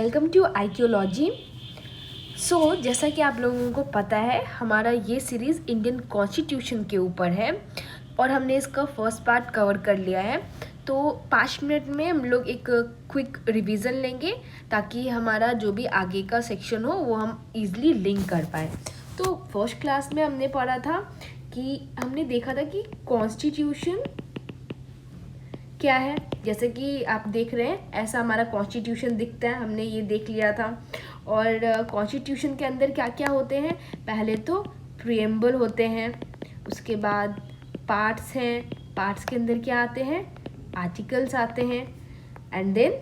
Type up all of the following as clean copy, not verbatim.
Welcome to archaeology. जैसा कि आप लोगों को पता है, हमारा ये सीरीज़ इंडियन कॉन्स्टिट्यूशन के ऊपर है और हमने इसका फर्स्ट पार्ट कवर कर लिया है। तो 5 मिनट में हम लोग एक क्विक रिवीजन लेंगे ताकि हमारा जो भी आगे का सेक्शन हो वो हम इजीली लिंक कर पाए। तो फर्स्ट क्लास में हमने पढ़ा था कि हमने देखा था कि कॉन्स्टिट्यूशन क्या है। जैसे कि आप देख रहे हैं, ऐसा हमारा कॉन्स्टिट्यूशन दिखता है, हमने ये देख लिया था। और कॉन्स्टिट्यूशन के अंदर क्या क्या होते हैं, पहले तो प्रीएम्बल होते हैं, उसके बाद पार्ट्स हैं, पार्ट्स के अंदर क्या आते हैं, आर्टिकल्स आते हैं, एंड देन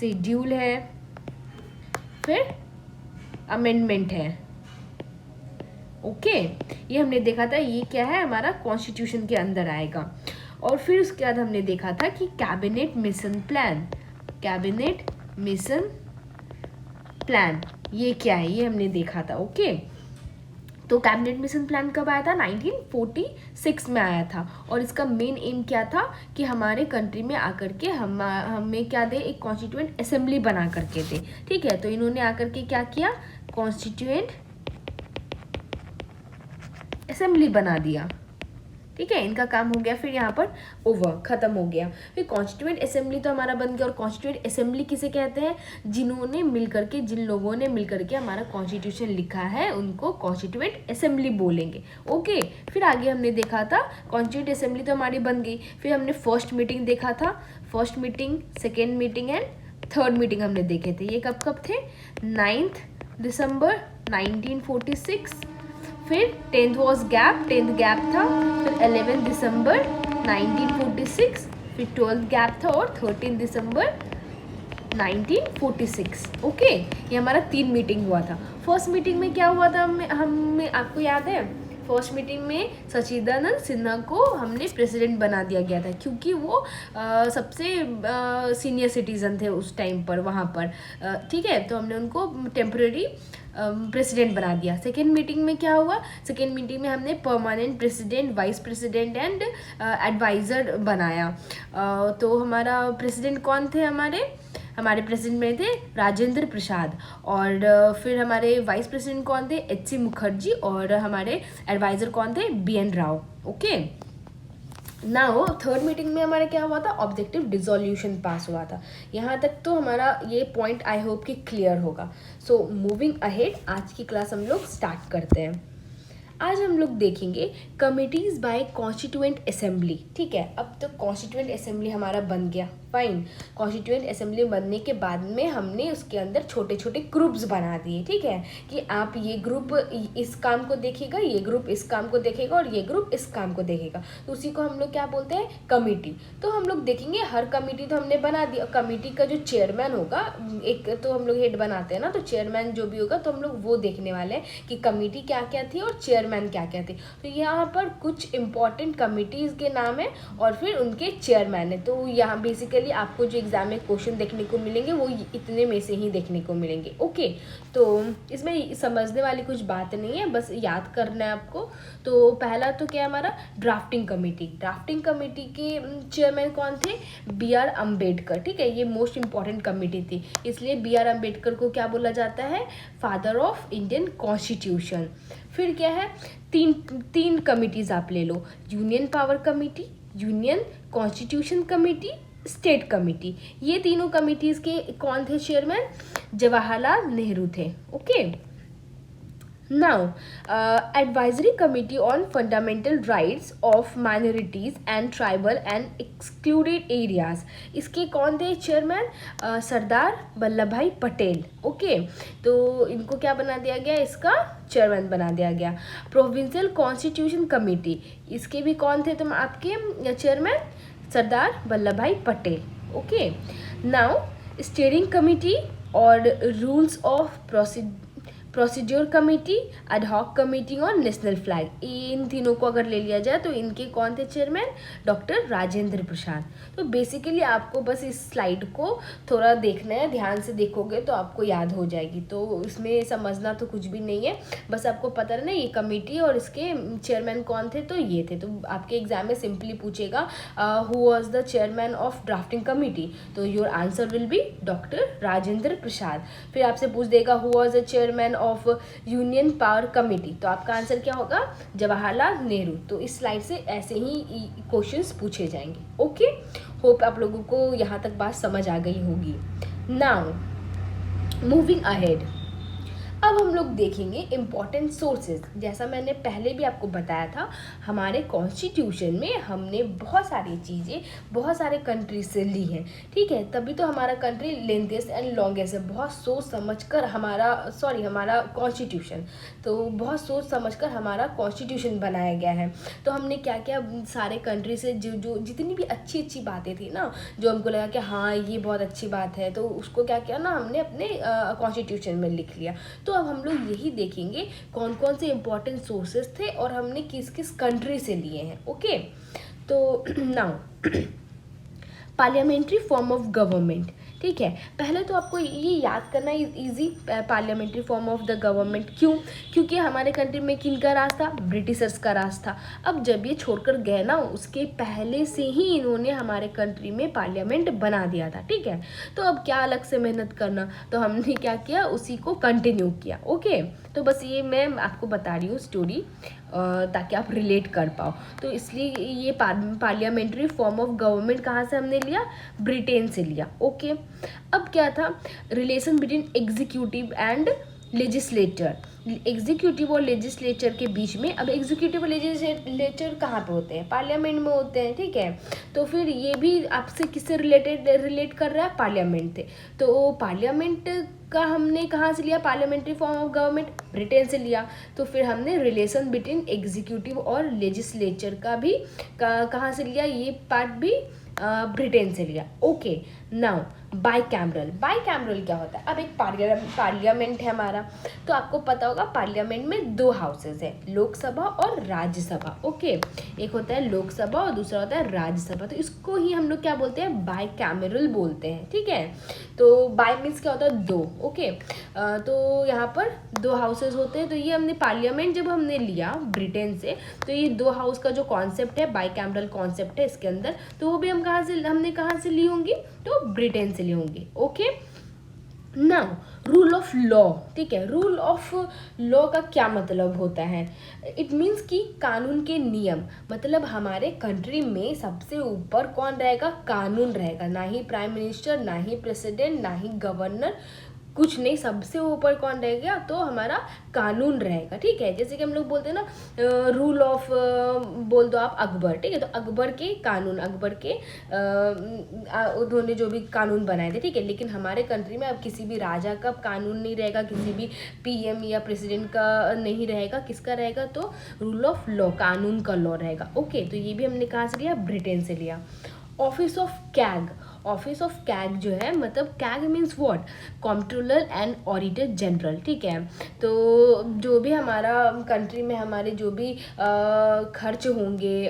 शेड्यूल है, फिर अमेंडमेंट है। ओके, ये हमने देखा था, ये क्या है हमारा कॉन्स्टिट्यूशन के अंदर आएगा। और फिर उसके बाद हमने देखा था कि cabinet mission plan, cabinet mission plan ये क्या है, ये हमने देखा था। ओके, तो कैबिनेट मिशन प्लान कब आया था, 1946 में आया था। और इसका मेन एम क्या था कि हमारे कंट्री में आकर के हमें क्या दे, एक कॉन्स्टिट्यूएंट असेंबली बना करके दे। ठीक है, तो इन्होंने आकर के क्या किया, कॉन्स्टिट्यूएंट असेंबली बना दिया। ठीक है, इनका काम हो गया, फिर यहाँ पर ओवर, खत्म हो गया। फिर कॉन्स्टिट्यूएंट असेंबली तो हमारा बन गया। और कॉन्स्टिट्यूएंट असेंबली किसे कहते हैं, जिन्होंने मिलकर के, जिन लोगों ने मिलकर के हमारा कॉन्स्टिट्यूशन लिखा है उनको कॉन्स्टिट्यूएंट असेंबली बोलेंगे। ओके, फिर आगे हमने देखा था कॉन्स्टिट्यूएंट असेंबली तो हमारी बन गई। फिर हमने फर्स्ट मीटिंग देखा था, first meeting, second meeting and third meeting हमने देखे थे। ये कब कब थे, 9 दिसंबर 1946। फिर 10th was gap, 10th gap था। फिर 11 दिसंबर 1946, फिर 12th गैप था, और 13 दिसंबर 1946। ओके, ये हमारा 3 मीटिंग हुआ था। फर्स्ट मीटिंग में क्या हुआ था, हमें आपको याद है, फर्स्ट मीटिंग में सचिदानंद सिन्हा को हमने प्रेसिडेंट बना दिया गया था, क्योंकि वो सबसे सीनियर सिटीजन थे उस टाइम पर वहाँ पर। ठीक है, तो हमने उनको टेम्परेरी प्रेसिडेंट बना दिया। सेकेंड मीटिंग में क्या हुआ, सेकेंड मीटिंग में हमने permanent president, vice president and advisor बनाया। तो हमारा प्रेसिडेंट कौन थे, हमारे प्रेसिडेंट में थे राजेंद्र प्रसाद। और फिर हमारे वाइस प्रेसिडेंट कौन थे, HC मुखर्जी। और हमारे एडवाइज़र कौन थे, BN Rao. Okay, now third meeting में हमारा क्या हुआ था, ऑब्जेक्टिव डिसोल्यूशन पास हुआ था। यहाँ तक तो हमारा ये पॉइंट आई होप कि क्लियर होगा। सो मूविंग अहेड, आज की क्लास हम लोग स्टार्ट करते हैं। आज हम लोग देखेंगे कमिटीज़ बाय कॉन्स्टिट्यूएंट असेंबली। ठीक है, अब तो कॉन्स्टिट्यूएंट असेंबली हमारा बन गया, फाइन। कॉन्स्टिट्यूएंट असेंबली बनने के बाद में हमने उसके अंदर छोटे छोटे ग्रुप्स बना दिए। ठीक है, कि आप ये ग्रुप इस काम को देखेगा, ये ग्रुप इस काम को देखेगा, और ये ग्रुप इस काम को देखेगा। तो उसी को हम लोग क्या बोलते हैं, कमिटी। तो हम लोग देखेंगे, हर कमिटी तो हमने बना दिया। कमिटी का जो चेयरमैन होगा, एक तो हम लोग हेड बनाते हैं ना, तो चेयरमैन जो भी होगा, तो हम लोग वो देखने वाले हैं कि कमिटी क्या क्या थी और चेयरमैन क्या क्या थे। तो यहाँ पर कुछ इंपॉर्टेंट कमिटीज़ के नाम है और फिर उनके चेयरमैन है। तो यहाँ बेसिकली आपको जो एग्जाम में क्वेश्चन देखने को मिलेंगे वो इतने में से ही देखने को मिलेंगे। ओके, तो इसमें समझने वाली कुछ बात नहीं है, बस याद करना है आपको। तो पहला तो क्या हमारा ड्राफ्टिंग कमेटी। ड्राफ्टिंग कमेटी के चेयरमैन कौन थे, BR अम्बेडकर। ठीक है, ये मोस्ट इंपॉर्टेंट कमेटी थी, इसलिए BR अम्बेडकर को क्या बोला जाता है, फादर ऑफ इंडियन कॉन्स्टिट्यूशन। फिर क्या है, तीन कमिटीज़ आप ले लो, union power committee, union constitution committee, state committee. ये तीनों कमिटीज़ के कौन थे चेयरमैन, जवाहरलाल नेहरू थे। Okay, now advisory committee on fundamental rights of minorities and tribal and excluded areas, इसके कौन थे chairman, Sardar Vallabhbhai Patel. Okay, तो इनको क्या बना दिया गया, इसका चेयरमैन बना दिया गया। प्रोविंशियल कॉन्स्टिट्यूशन कमेटी, इसके भी कौन थे तुम आपके chairman, Sardar Vallabhbhai Patel. Okay, now steering committee और rules of procedure committee, ad hoc committee और नेशनल फ्लैग, इन तीनों को अगर ले लिया जाए तो इनके कौन थे चेयरमैन? डॉक्टर राजेंद्र प्रसाद। तो बेसिकली आपको बस इस स्लाइड को थोड़ा देखना है, ध्यान से देखोगे तो आपको याद हो जाएगी। तो इसमें समझना तो कुछ भी नहीं है, बस आपको पता रहना ये कमेटी और इसके चेयरमैन कौन थे, तो ये थे। तो आपके एग्जाम में सिंपली पूछेगा who was the chairman of drafting committee, तो your answer will be doctor Rajendra Prasad. फिर आपसे पूछ देगा who was the chairman of union power committee, तो आपका आंसर क्या होगा? जवाहरलाल नेहरू। तो इस स्लाइड से ऐसे ही क्वेश्चंस पूछे जाएंगे। ओके, होप आप लोगों को यहाँ तक बात समझ आ गई होगी। नाउ मूविंग अहेड, अब हम लोग देखेंगे इम्पॉर्टेंट सोर्सेज। जैसा मैंने पहले भी आपको बताया था, हमारे कॉन्स्टिट्यूशन में हमने बहुत सारी चीज़ें बहुत सारे कंट्रीज से ली हैं, ठीक है, तभी तो हमारा कंट्री लेंथेस्ट एंड लॉन्गेस्ट है। बहुत सोच समझकर हमारा कॉन्स्टिट्यूशन, तो बहुत सोच समझकर हमारा कॉन्स्टिट्यूशन बनाया गया है। तो हमने क्या क्या सारे कंट्री से जो जितनी भी अच्छी अच्छी बातें थी ना, जो हमको लगा कि हाँ ये बहुत अच्छी बात है, तो उसको क्या किया ना, हमने अपने कॉन्स्टिट्यूशन में लिख लिया। तो अब हम लोग यही देखेंगे कौन कौन से इंपॉर्टेंट सोर्सेस थे और हमने किस किस कंट्री से लिए हैं। ओके, तो now parliamentary form of government, ठीक है। पहले तो आपको ये याद करना easy, parliamentary form of the government. क्यों? क्योंकि हमारे कंट्री में किन का राज था? ब्रिटिशर्स का राज था। अब जब ये छोड़कर गए ना, उसके पहले से ही इन्होंने हमारे कंट्री में पार्लियामेंट बना दिया था, ठीक है। तो अब क्या अलग से मेहनत करना, तो हमने क्या किया, उसी को कंटिन्यू किया। ओके, तो बस ये मैं आपको बता रही हूँ स्टोरी ताकि आप रिलेट कर पाओ। तो इसलिए ये पार्लियामेंट्री फॉर्म ऑफ गवर्नमेंट कहाँ से हमने लिया? ब्रिटेन से लिया। ओके, अब क्या था? Relation between executive and legislator, executive और लेजिस्लेचर के बीच में। अब एग्जीक्यूटिव और लेजिस्लेचर कहाँ पे होते हैं? पार्लियामेंट में होते हैं, ठीक है। तो फिर ये भी आपसे किससे रिलेट कर रहा है? पार्लियामेंट से। तो पार्लियामेंट का हमने कहाँ से लिया? Parliamentary form of government Britain से लिया। तो फिर हमने रिलेशन बिटवीन एग्जीक्यूटिव और लेजिस्लेचर का भी कहाँ से लिया? ये पार्ट भी ब्रिटेन से लिया। ओके, नाउ बाईकैमरल, बाईकैमरल क्या होता है? अब एक पार्लियामेंट है हमारा, तो आपको पता होगा पार्लियामेंट में दो हाउसेज है, लोकसभा और राज्यसभा। ओके, एक होता है लोकसभा और दूसरा होता है राज्यसभा। तो इसको ही हम लोग क्या बोलते हैं? बाईकैमरल बोलते हैं, ठीक है। तो बाई मीन्स क्या होता है? दो। ओके, तो यहाँ पर दो हाउसेज होते हैं। तो ये हमने पार्लियामेंट जब हमने लिया ब्रिटेन से, तो ये दो हाउस का जो कॉन्सेप्ट है, बाईकैमरल कॉन्सेप्ट है इसके अंदर, तो वो भी हमने कहाँ से ली होंगी? तो ब्रिटेन से ली होंगी। Okay, now rule of law, ठीक है। रूल ऑफ लॉ का क्या मतलब होता है? इट मीन्स कि कानून के नियम, मतलब हमारे कंट्री में सबसे ऊपर कौन रहेगा? कानून रहेगा, ना ही प्राइम मिनिस्टर, ना ही प्रेसिडेंट, ना ही गवर्नर, कुछ नहीं, सबसे ऊपर कौन रहेगा? तो हमारा कानून रहेगा, ठीक है। जैसे कि हम लोग बोलते हैं ना रूल ऑफ बोल दो आप अकबर, ठीक है। तो अकबर के कानून, अकबर के उन्होंने जो भी कानून बनाए थे, ठीक है। लेकिन हमारे कंट्री में अब किसी भी राजा का कानून नहीं रहेगा, किसी भी पीएम या प्रेसिडेंट का नहीं रहेगा। किसका रहेगा? तो रूल ऑफ लॉ, कानून का लॉ रहेगा। ओके, तो ये भी हमने कहाँ से लिया? ब्रिटेन से लिया। Office of CAG, office of CAG जो है, मतलब CAG means what? Controller and auditor general, ठीक है। तो जो भी हमारा कंट्री में हमारे जो भी खर्च होंगे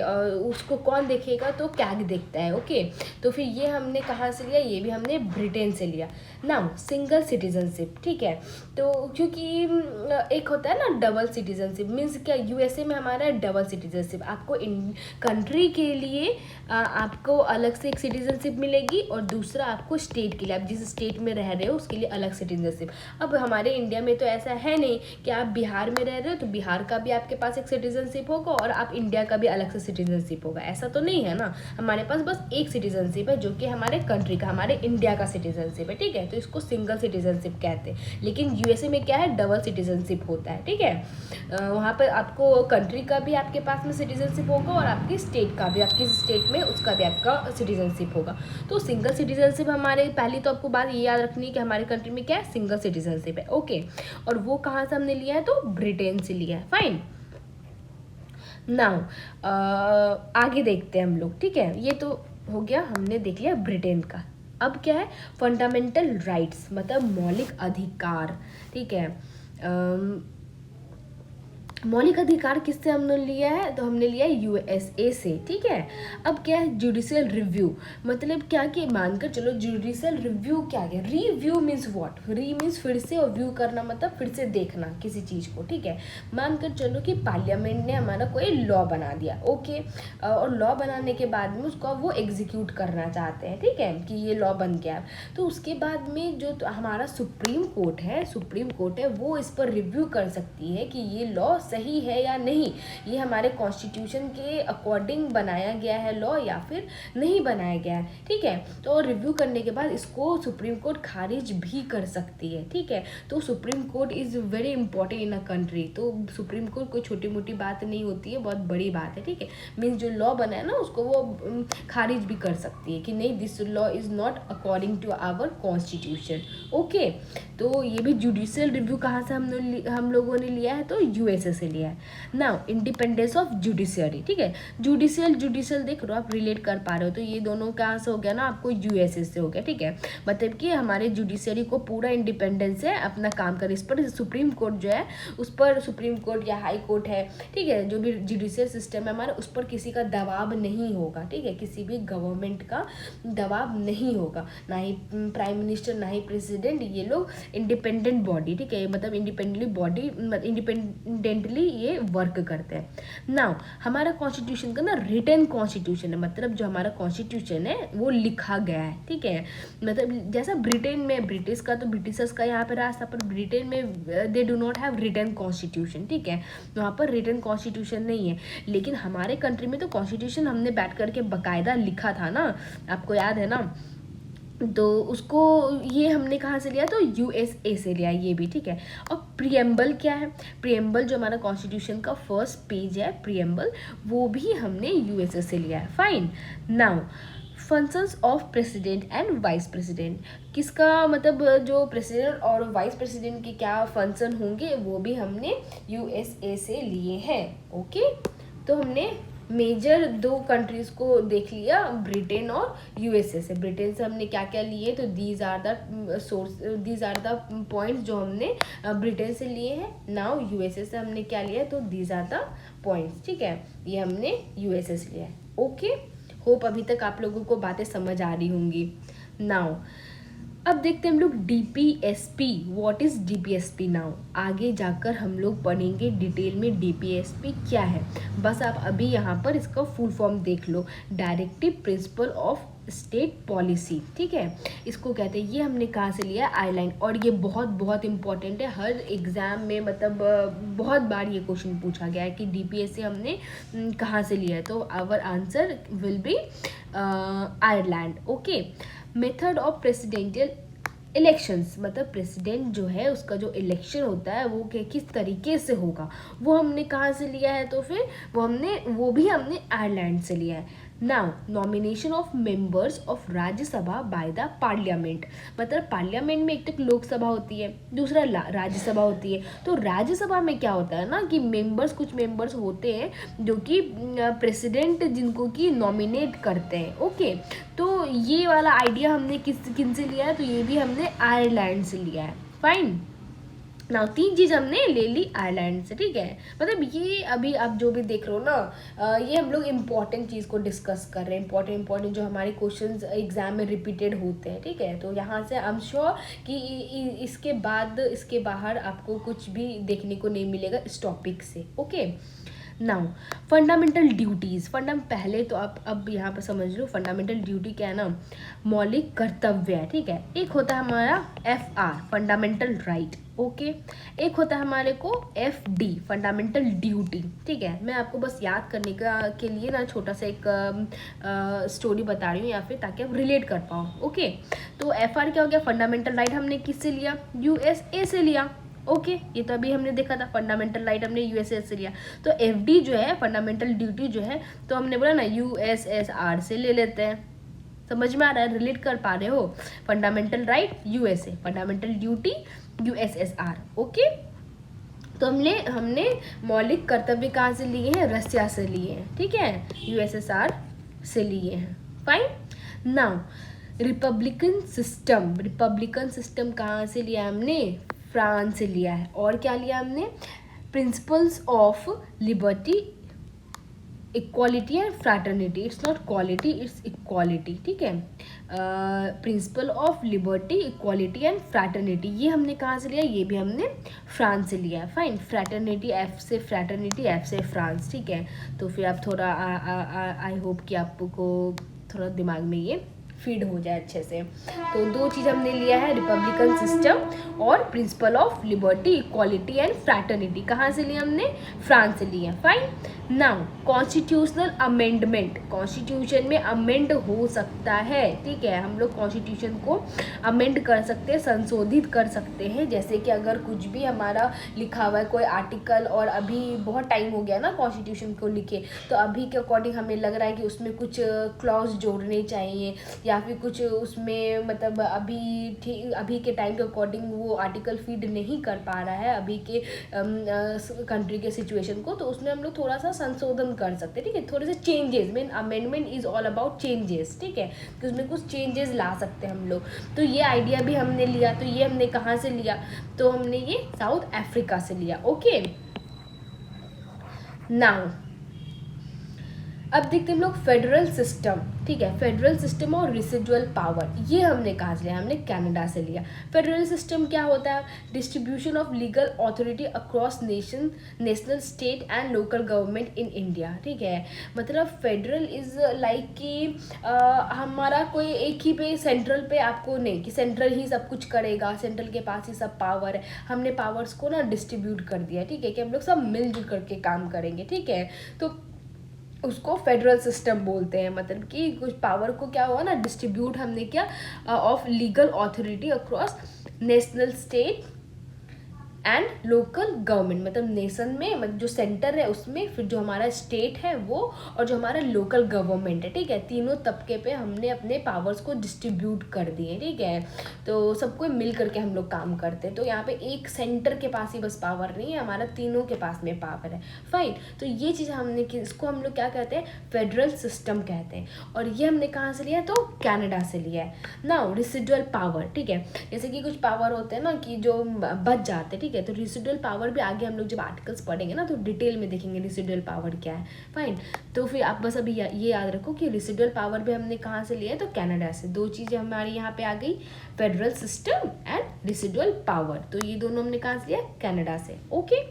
उसको कौन देखेगा? तो कैग देखता है। ओके, तो फिर ये हमने कहाँ से लिया? ये भी हमने ब्रिटेन से लिया। नाउ सिंगल सिटीजनशिप, ठीक है। तो क्योंकि एक होता है ना डबल सिटीजनशिप, मीन्स क्या? यूएसए में हमारा डबल सिटीजनशिप, आपको कंट्री के लिए आपको अलग से एक सिटीजनशिप मिलेगी और दूसरा आपको स्टेट के लिए, आप जिस स्टेट में रह रहे हो उसके लिए अलग सिटीजनशिप। अब हमारे इंडिया में तो ऐसा है नहीं कि आप बिहार में रह रहे हो तो बिहार का भी आपके पास एक सिटीजनशिप होगा और आप इंडिया का भी अलग से सिटीजनशिप होगा, ऐसा तो नहीं है ना। हमारे पास बस एक सिटीजनशिप है जो कि हमारे कंट्री का, हमारे इंडिया का सिटीजनशिप है, ठीक है। तो इसको सिंगल सिटीजनशिप कहते हैं। लेकिन यूएसए में क्या है? डबल सिटीजनशिप होता है, ठीक है। वहाँ पर आपको कंट्री का भी आपके पास में सिटीजनशिप होगा और आपकी स्टेट का भी, आपकी स्टेट में उसका भी आपका सिटीजनशिप होगा। तो सिंगल सिटीजनशिप हमारे, पहली तो आपको बात ये याद रखनी है कि हमारे कंट्री में क्या है? सिंगल सिटीजनशिप है। ओके, और वो कहाँ से हमने लिया है? तो ब्रिटेन से लिया है। फाइन, नाउ आगे देखते हैं हम लोग, ठीक है। ये तो हो गया, हमने देख लिया ब्रिटेन का। अब क्या है? फंडामेंटल राइट्स, मतलब मौलिक अधिकार, ठीक है। मौलिक अधिकार किससे हमने लिया है, तो हमने लिया है यूएसए से, ठीक है। अब क्या है जुडिशियल रिव्यू, मतलब क्या कि मानकर चलो जुडिशियल रिव्यू क्या है, रिव्यू मीन्स व्हाट, री मीन्स फिर से और व्यू करना मतलब फिर से देखना किसी चीज़ को, ठीक है। मानकर चलो कि पार्लियामेंट ने हमारा कोई लॉ बना दिया, ओके, और लॉ बनाने के बाद में उसको वो एग्जीक्यूट करना चाहते हैं, ठीक है, कि ये लॉ बन गया, तो उसके बाद में जो हमारा सुप्रीम कोर्ट है वो इस पर रिव्यू कर सकती है कि ये लॉ सही है या नहीं, ये हमारे कॉन्स्टिट्यूशन के अकॉर्डिंग बनाया गया है लॉ या फिर नहीं बनाया गया है, ठीक है। तो रिव्यू करने के बाद इसको सुप्रीम कोर्ट खारिज भी कर सकती है, ठीक है। तो supreme court is very important in a country, तो सुप्रीम कोर्ट कोई छोटी मोटी बात नहीं होती है, बहुत बड़ी बात है, ठीक है। मीन्स जो लॉ बना है ना उसको वो खारिज भी कर सकती है कि नहीं this law is not according to our constitution, okay. तो ये भी जुडिशियल रिव्यू कहाँ से हम लोगों ने लिया है, तो यूएसए से लिया है। नाउ इंडिपेंडेंस ऑफ जुडिशियरी, ठीक है, जुडिशियल देख रहे हो आप, रिलेट कर पा रहे हो, तो ये दोनों कहाँ से हो गया ना, आपको यूएसए से हो गया, ठीक है। मतलब कि हमारे जुडिशियरी को पूरा इंडिपेंडेंस है अपना काम कर, इस पर सुप्रीम कोर्ट जो है उस पर सुप्रीम कोर्ट या हाई कोर्ट है, ठीक है, जो भी जुडिशियल सिस्टम है हमारा उस पर किसी का दबाव नहीं होगा, ठीक है, किसी भी गवर्नमेंट का दबाव नहीं होगा, ना ही प्राइम मिनिस्टर ना ही प्रेसिडेंट, ये लोग इंडिपेंडेंट बॉडी, ठीक है, मतलब इंडिपेंडेंटली ये वर्क करते हैं। नाउ हमारा कॉन्स्टिट्यूशन का ना रिटन कॉन्स्टिट्यूशन है, मतलब जो हमारा कॉन्स्टिट्यूशन है वो लिखा गया है, ठीक है। मतलब जैसा ब्रिटेन में ब्रिटिश का तो ब्रिटिशर्स का यहाँ पे रास्ता, पर ब्रिटेन में they do not have written constitution, ठीक है, वहाँ पर रिटन कॉन्स्टिट्यूशन नहीं है। लेकिन हमारे कंट्री में तो कॉन्स्टिट्यूशन हमने बैठ करके बाकायदा लिखा था ना, आपको याद है ना, तो उसको ये हमने कहाँ से लिया, तो यूएसए से लिया ये भी, ठीक है। और प्रियम्बल क्या है, प्रियम्बल जो हमारा कॉन्स्टिट्यूशन का फर्स्ट पेज है प्रियम्बल, वो भी हमने यूएसए से लिया है, fine. Now functions of president and vice president, किसका मतलब जो प्रेसिडेंट और वाइस प्रेसिडेंट के क्या फंक्शन होंगे वो भी हमने यूएसए से लिए हैं, ओके। तो हमने मेजर दो कंट्रीज़ को देख लिया, ब्रिटेन और यूएसए से। ब्रिटेन से हमने क्या क्या लिए, तो दीज आर द पॉइंट्स जो हमने ब्रिटेन से लिए हैं। नाउ यूएसए से हमने क्या लिया, तो दीज आर द पॉइंट्स, ठीक है, ये हमने यूएसए से लिया है, ओके। होप अभी तक आप लोगों को बातें समझ आ रही होंगी। नाउ अब देखते हैं हम लोग DPSP, what is DPSP. Now आगे जाकर हम लोग पढ़ेंगे डिटेल में डीपीएसपी क्या है, बस आप अभी यहाँ पर इसका फुल फॉर्म देख लो, directive principle of state policy, ठीक है, इसको कहते हैं। ये हमने कहाँ से लिया, आईलाइन, और ये बहुत बहुत इंपॉर्टेंट है, हर एग्जाम में मतलब बहुत बार ये क्वेश्चन पूछा गया है कि डीपीएससी हमने कहाँ से लिया है, तो our answer will be Ireland, okay. Method of presidential elections, मतलब प्रेसिडेंट जो है उसका जो इलेक्शन होता है वो किस तरीके से होगा, वो हमने कहाँ से लिया है, तो फिर वो भी हमने आयरलैंड से लिया है। Now nomination of members of Rajya Sabha by the parliament, मतलब पार्लियामेंट में एक तो लोकसभा होती है, दूसरा राज्यसभा होती है। तो राज्यसभा में क्या होता है ना कि कुछ मेंबर्स होते हैं जो कि प्रेसिडेंट जिनको कि नॉमिनेट करते हैं, ओके। तो ये वाला आइडिया हमने किन से लिया है, तो ये भी हमने आयरलैंड से लिया है, फाइन। नाउ 3 चीज़ हमने ले ली आयरलैंड से, ठीक है। मतलब ये अभी आप जो भी देख रहे हो ना, ये हम लोग इम्पॉर्टेंट चीज़ को डिस्कस कर रहे हैं, इम्पॉर्टेंट जो हमारे क्वेश्चंस एग्जाम में रिपीटेड होते हैं, ठीक है। तो यहाँ से आई एम श्योर कि इसके बाहर आपको कुछ भी देखने को नहीं मिलेगा इस टॉपिक से, ओके। नाउ फंडामेंटल ड्यूटीज़, पहले तो आप अब यहाँ पर समझ लो फंडामेंटल ड्यूटी क्या है ना, मौलिक कर्तव्य है, ठीक है। एक होता है हमारा FR फंडामेंटल राइट, ओके। एक होता है हमारे को FD फंडामेंटल ड्यूटी, ठीक है। मैं आपको बस याद करने के लिए ना छोटा सा एक स्टोरी बता रही हूँ या फिर ताकि आप रिलेट कर पाओ, ओके। तो FR क्या हो गया, फंडामेंटल राइट हमने किससे लिया, USA से लिया, ओके। ये तो अभी हमने देखा था, फंडामेंटल राइट हमने यूएसए से लिया। तो FD जो है फंडामेंटल ड्यूटी जो है, तो हमने बोला ना USSR से ले लेते हैं। समझ में आ रहा है, रिलेट कर पा रहे हो, fundamental right USA, fundamental duty USSR, okay. तो हमने मौलिक कर्तव्य कहाँ से लिए हैं, रसिया से लिए हैं, ठीक है, USSR से लिए हैं, फाइन। नाउ रिपब्लिकन सिस्टम कहाँ से लिया हमने, फ्रांस से लिया है। और क्या लिया हमने, principles of liberty, equality and fraternity, it's not quality it's equality, ठीक है। Principle of liberty, equality and fraternity, ये हमने कहाँ से लिया, ये भी हमने फ्रांस से लिया है। फाइन, फ्रैटर्निटी एफ से, फ्रैटर्निटी एफ से फ्रांस, ठीक है। तो फिर आप थोड़ा आई होप कि आपको थोड़ा दिमाग में ये फीड हो जाए अच्छे से। तो दो चीज़ हमने लिया है, रिपब्लिकन सिस्टम और principle of liberty, equality and fraternity. कहाँ से लिया हमने, फ्रांस से लिया। Fine, now constitutional amendment, constitution में अमेंड हो सकता है, ठीक है। हम लोग कॉन्स्टिट्यूशन को अमेंड कर सकते हैं, संशोधित कर सकते हैं। जैसे कि अगर कुछ भी हमारा लिखा हुआ है कोई आर्टिकल, और अभी बहुत टाइम हो गया ना कॉन्स्टिट्यूशन को लिखे, तो अभी के अकॉर्डिंग हमें लग रहा है कि उसमें कुछ क्लॉज जोड़ने चाहिए, या फिर कुछ उसमें मतलब अभी के टाइम के अकॉर्डिंग वो आर्टिकल फीड नहीं कर पा रहा है अभी के कंट्री के सिचुएशन को, तो उसमें हम लोग थोड़ा सा संशोधन कर सकते हैं, ठीक है। थोड़े से changes, mean amendment is all about changes, ठीक है, कि उसमें कुछ चेंजेस ला सकते हैं हम लोग। तो ये आइडिया भी हमने लिया। तो ये हमने कहाँ से लिया, तो हमने ये साउथ अफ्रीका से लिया। ओके, नाउ अब देखते हैं हम लोग फेडरल सिस्टम, ठीक है। फेडरल सिस्टम और रेसिडुअल पावर, ये हमने कहाँ से लिया, हमने कनाडा से लिया। फेडरल सिस्टम क्या होता है, distribution of legal authority across national, state and local government in India, ठीक है। मतलब फेडरल इज लाइक कि हमारा कोई एक ही पे, सेंट्रल पे आपको नहीं कि सेंट्रल ही सब कुछ करेगा, सेंट्रल के पास ही सब पावर है। हमने पावर्स को ना डिस्ट्रीब्यूट कर दिया, ठीक है, कि हम लोग सब मिलजुल करके काम करेंगे, ठीक है। तो उसको फेडरल सिस्टम बोलते हैं, मतलब कि कुछ पावर को क्या हुआ ना, डिस्ट्रीब्यूट हमने किया of legal authority across national, state and local government, मतलब नेशन में, मतलब जो सेंटर है उसमें, फिर जो हमारा स्टेट है वो, और जो हमारा लोकल गवर्नमेंट है, ठीक है। तीनों तबके पे हमने अपने पावर्स को डिस्ट्रीब्यूट कर दिए, ठीक है। तो सबको मिल करके हम लोग काम करते हैं। तो यहाँ पे एक सेंटर के पास ही बस पावर नहीं है, हमारा तीनों के पास में पावर है। फाइन, तो ये चीज़ हमने की, इसको हम लोग क्या कहते हैं, फेडरल सिस्टम कहते हैं। और ये हमने कहाँ से लिया है, तो कनाडा से लिया है। नाउ रेसिडुअल पावर, ठीक है, जैसे कि कुछ पावर होते हैं ना कि जो बच जाते हैं, ठीक है। तो रेसिडुअल पावर भी आगे हम लोग जब आर्टिकल्स पढ़ेंगे ना तो डिटेल में देखेंगे रेसिडुअल पावर क्या है। फाइन, तो फिर आप बस अभी ये याद रखो कि रेसिडुअल पावर भी हमने कहाँ से लिया है, तो कनाडा से। दो चीज़ें हमारी यहाँ पे आ गई, federal system and residual power. तो ये दोनों हमने कहाँ से लिया, कनाडा से। Okay,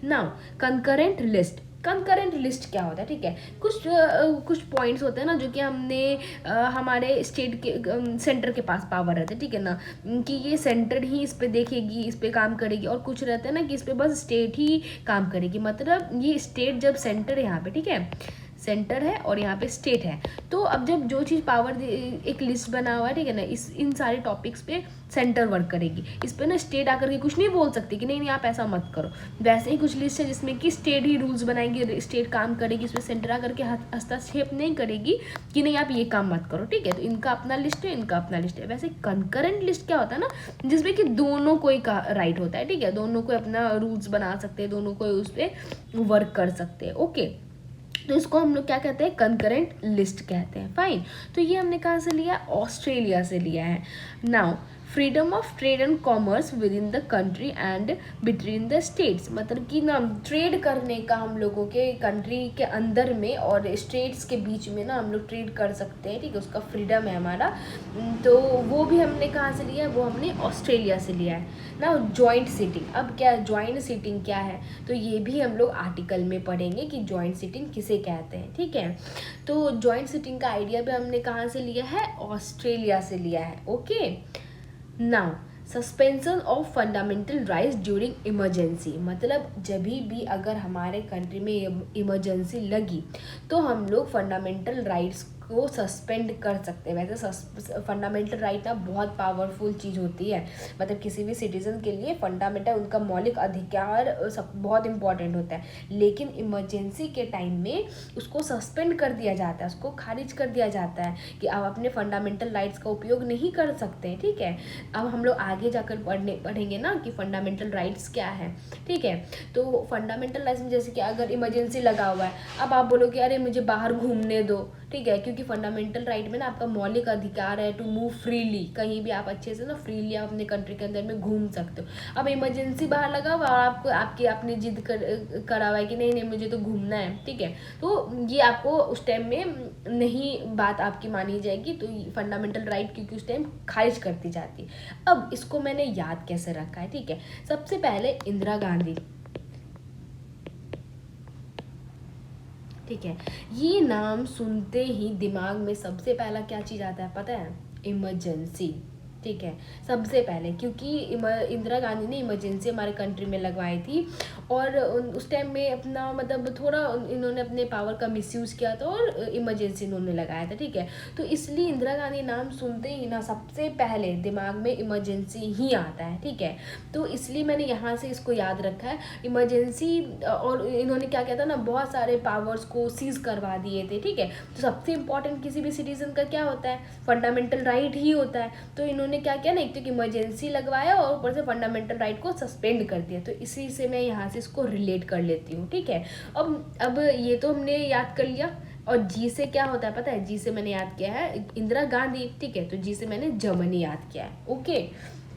now concurrent list. Concurrent list क्या होता है, ठीक है। कुछ पॉइंट्स होते हैं ना जो कि हमने हमारे स्टेट के सेंटर के पास पावर रहता है, ठीक है ना, कि ये सेंटर ही इस पे देखेगी, इस पे काम करेगी। और कुछ रहता है ना कि इस पे बस स्टेट ही काम करेगी, मतलब ये स्टेट जब सेंटर है यहाँ पे, ठीक है, सेंटर है और यहाँ पे स्टेट है। तो अब जब जो चीज़ पावर, एक लिस्ट बना हुआ है, ठीक है ना, इन सारे टॉपिक्स पे सेंटर वर्क करेगी। इस पे ना स्टेट आकर के कुछ नहीं बोल सकती कि नहीं आप ऐसा मत करो। वैसे ही कुछ लिस्ट है जिसमें कि स्टेट ही रूल्स बनाएगी, स्टेट काम करेगी, इस पर सेंटर आकर के हस्तक्षेप नहीं करेगी कि नहीं आप ये काम मत करो, ठीक है। तो इनका अपना लिस्ट है, इनका अपना लिस्ट है। वैसे कंकरेंट लिस्ट क्या होता है ना, जिसमें कि दोनों को का राइट होता है, ठीक है, दोनों को अपना रूल्स बना सकते हैं, दोनों को उस पर वर्क कर सकते हैं। ओके, तो इसको हम लोग क्या कहते हैं, कंकरेंट लिस्ट कहते हैं। फाइन, तो ये हमने कहाँ से लिया, ऑस्ट्रेलिया से लिया है। Now freedom of trade and commerce with in the country and between the states, मतलब कि ना ट्रेड करने का हम लोगों के कंट्री के अंदर में और स्टेट्स के बीच में ना हम लोग ट्रेड कर सकते हैं, ठीक है, उसका फ्रीडम है हमारा। तो वो भी हमने कहाँ से लिया है, वो हमने ऑस्ट्रेलिया से लिया है ना। जॉइंट सिटिंग, अब क्या जॉइंट सिटिंग क्या है, तो ये भी हम लोग आर्टिकल में पढ़ेंगे कि जॉइंट सिटिंग किसे कहते हैं, ठीक है। तो जॉइंट सिटिंग का आइडिया भी हमने कहाँ से लिया है, ऑस्ट्रेलिया से लिया है। Okay, now suspension of fundamental rights during emergency, मतलब जब भी अगर हमारे कंट्री में इमरजेंसी लगी तो हम लोग फंडामेंटल राइट्स को सस्पेंड कर सकते हैं। वैसे फंडामेंटल राइट ना बहुत पावरफुल चीज़ होती है, मतलब किसी भी सिटीजन के लिए फंडामेंटल, उनका मौलिक अधिकार सब बहुत इंपॉर्टेंट होता है। लेकिन इमरजेंसी के टाइम में उसको सस्पेंड कर दिया जाता है, उसको खारिज कर दिया जाता है कि आप अपने फंडामेंटल राइट्स का उपयोग नहीं कर सकते हैं, ठीक है। अब हम लोग आगे जाकर पढ़ेंगे ना कि फंडामेंटल राइट्स क्या है, ठीक है। तो फंडामेंटल राइट्स में जैसे कि अगर इमरजेंसी लगा हुआ है, अब आप बोलोगे अरे मुझे बाहर घूमने दो, ठीक है, क्योंकि फंडामेंटल राइट में ना आपका मौलिक अधिकार है टू मूव फ्रीली, कहीं भी आप अच्छे से ना फ्रीली आप अपने कंट्री के अंदर में घूम सकते हो। अब इमरजेंसी बाहर लगा हुआ और आपको आपने जिद करा हुआ है कि नहीं नहीं मुझे तो घूमना है, ठीक है, तो ये आपको उस टाइम में नहीं बात आपकी मानी जाएगी, तो फंडामेंटल राइट क्योंकि उस टाइम खारिज करती जाती है। अब इसको मैंने याद कैसे रखा है, ठीक है, सबसे पहले इंदिरा गांधी, ठीक है, ये नाम सुनते ही दिमाग में सबसे पहला क्या चीज़ आता है पता है? इमरजेंसी, ठीक है, सबसे पहले, क्योंकि इंदिरा गांधी ने इमरजेंसी हमारे कंट्री में लगवाई थी और उस टाइम में अपना मतलब थोड़ा इन्होंने अपने पावर का मिसयूज़ किया था और इमरजेंसी इन्होंने लगाया था, ठीक है, तो इसलिए इंदिरा गांधी नाम सुनते ही ना सबसे पहले दिमाग में इमरजेंसी ही आता है, ठीक है, तो इसलिए मैंने यहाँ से इसको याद रखा है इमरजेंसी। और इन्होंने क्या किया था ना, बहुत सारे पावर्स को सीज करवा दिए थे, ठीक है, तो सबसे इम्पोर्टेंट किसी भी सिटीजन का क्या होता है? फंडामेंटल राइट ही होता है, तो इन्होंने क्या किया ना, एक तो इमरजेंसी लगवाया और ऊपर से फंडामेंटल राइट को सस्पेंड कर दिया, तो इसी से मैं यहाँ से इसको रिलेट कर लेती हूँ, ठीक है। अब ये तो हमने याद कर लिया। और जी से क्या होता है पता है? जी से मैंने याद किया है इंदिरा गांधी, ठीक है, तो जी से मैंने जर्मनी याद किया है, ओके।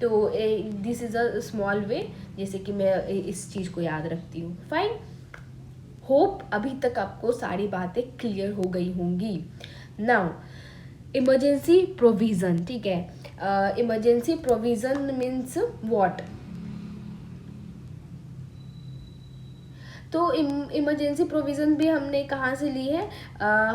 तो this is a small way जैसे कि मैं इस चीज़ को याद रखती हूँ। फाइन, होप अभी तक आपको सारी बातें क्लियर हो गई होंगी। नाउ इमरजेंसी प्रोविज़न, ठीक है, इमरजेंसी प्रोविज़न मीन्स व्हाट? तो इमरजेंसी प्रोविज़न भी हमने कहाँ से ली है?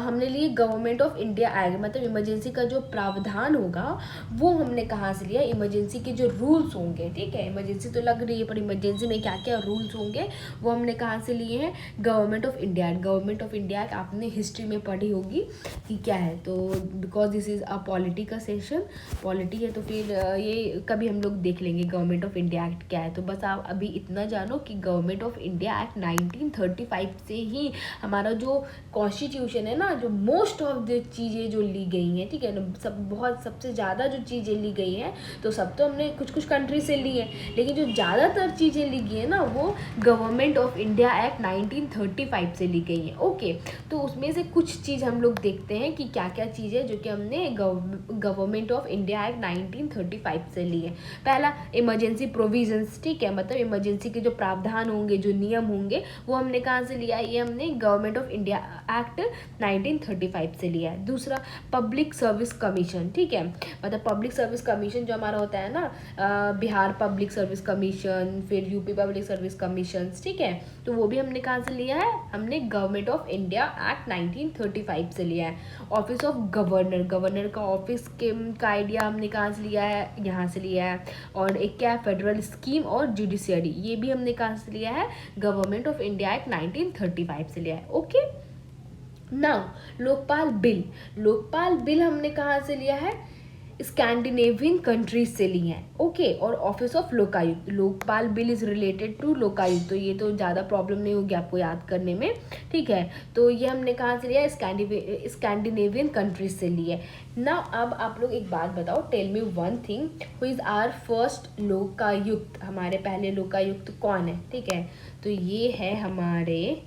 हमने ली गवर्नमेंट ऑफ इंडिया एक्ट, मतलब इमरजेंसी का जो प्रावधान होगा वो हमने कहाँ से लिया? इमरजेंसी के जो रूल्स होंगे, ठीक है, इमरजेंसी तो लग रही है पर इमरजेंसी में क्या क्या रूल्स होंगे वो हमने कहाँ से लिए हैं? Government of India act. Government of India act आपने हिस्ट्री में पढ़ी होगी कि क्या है, तो because this is a polity का सेशन, पॉलिटी है तो फिर ये कभी हम लोग देख लेंगे गवर्नमेंट ऑफ इंडिया एक्ट क्या है। तो बस आप अभी इतना जानो कि गवर्नमेंट ऑफ इंडिया एक्ट 1935 से ही हमारा जो कॉन्स्टिट्यूशन है ना, जो मोस्ट ऑफ द चीज़ें जो ली गई हैं, ठीक है ना, सबसे ज़्यादा जो चीज़ें ली गई हैं, तो सब तो हमने कुछ कुछ कंट्री से ली है, लेकिन जो ज़्यादातर चीज़ें ली गई है ना वो गवर्नमेंट ऑफ इंडिया एक्ट 1935 से ली गई है, ओके। तो उसमें से कुछ चीज़ हम लोग देखते हैं कि क्या क्या चीज़ है जो कि हमने गवर्नमेंट ऑफ इंडिया एक्ट 1935 से ली है। पहला इमरजेंसी प्रोविजंस, ठीक है, मतलब इमरजेंसी के जो प्रावधान होंगे, जो नियम होंगे वो हमने कहाँ से लिया है? ये हमने गवर्नमेंट ऑफ इंडिया एक्ट 1935 से लिया है। दूसरा पब्लिक सर्विस कमीशन, ठीक है, मतलब पब्लिक सर्विस कमीशन जो हमारा होता है ना, बिहार पब्लिक सर्विस कमीशन, फिर यूपी पब्लिक सर्विस कमीशन, ठीक है, तो वो भी हमने कहाँ से लिया है? हमने गवर्नमेंट ऑफ इंडिया एक्ट 1935 से लिया है। ऑफिस ऑफ गवर्नर, गवर्नर का ऑफिस का आइडिया हमने कहाँ से लिया है? यहाँ से लिया है। और एक क्या है? फेडरल स्कीम और जुडिशियरी, ये भी हमने कहाँ से लिया है? गवर्नमेंट ऑफ इंडिया एक्ट 1935 से लिया है, okay. Now Lokpal bill, Lokpal bill हमने कहाँ से लिया है? स्कैंडिनेवियन कंट्रीज से ली हैं, ओके। और office of Lokayukta, Lokpal bill is related to Lokayukta, तो ये तो ज़्यादा प्रॉब्लम नहीं होगी आपको याद करने में, ठीक है। तो ये हमने कहाँ से लिया है? स्कैंडिनेवियन कंट्रीज से ली है ना। अब आप लोग एक बात बताओ, tell me one thing, who is our first Lokayukta, हमारे पहले लोकायुक्त कौन है, ठीक है, तो ये है हमारे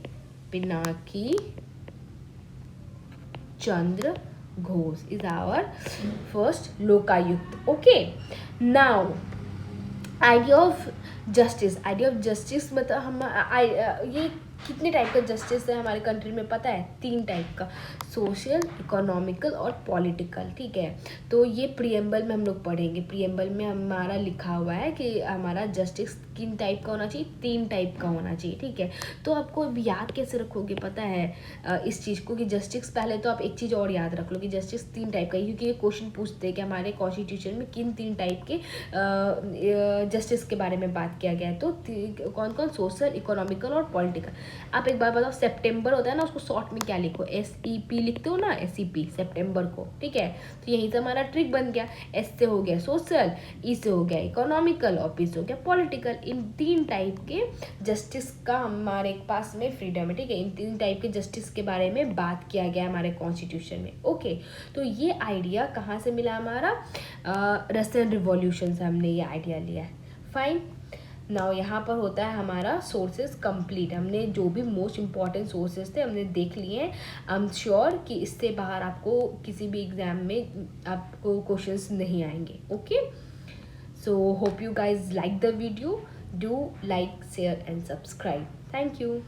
Pinaki Chandra Ghosh is our first Lokayukta, okay. Now idea of justice, idea of justice मतलब हम ये कितने टाइप का जस्टिस है हमारे कंट्री में पता है? 3 टाइप का, सोशल, इकोनॉमिकल और पॉलिटिकल, ठीक है। तो ये प्रियम्बल में हम लोग पढ़ेंगे, प्रियम्बल में हमारा लिखा हुआ है कि हमारा जस्टिस किन टाइप का होना चाहिए? 3 टाइप का होना चाहिए, ठीक है। तो आपको याद कैसे रखोगे पता है इस चीज़ को कि जस्टिस, पहले तो आप एक चीज़ और याद रख लो कि जस्टिस 3 टाइप का, क्योंकि ये क्वेश्चन पूछते हैं कि हमारे कॉन्स्टिट्यूशन में किन 3 टाइप के जस्टिस के बारे में बात किया गया है। तो कौन कौन? सोशल, इकोनॉमिकल और पॉलिटिकल। आप एक बार बताओ, सितंबर होता है ना, उसको शॉर्ट में क्या लिखो? SEP लिखते हो ना, SEP सितंबर को, ठीक है। तो यहीं से हमारा ट्रिक बन गया, S से हो गया सोशल, E से हो गया इकोनॉमिकल और P से हो गया पॉलिटिकल। इन 3 टाइप के जस्टिस का हमारे पास में फ्रीडम है, ठीक है। इन 3 टाइप के जस्टिस के बारे में बात किया गया हमारे कॉन्स्टिट्यूशन में, ओके। तो ये आइडिया कहाँ से मिला? हमारा रशियन रिवॉल्यूशन से हमने ये आइडिया लिया है, फाइन। नाउ यहाँ पर होता है हमारा सोर्सेज कंप्लीट। हमने जो भी मोस्ट इम्पॉर्टेंट सोर्सेज थे हमने देख लिए हैं। आई एम श्योर कि इससे बाहर आपको किसी भी एग्ज़ाम में आपको क्वेश्चंस नहीं आएंगे। Okay, so hope you guys like the video. Do like, share and subscribe. Thank you.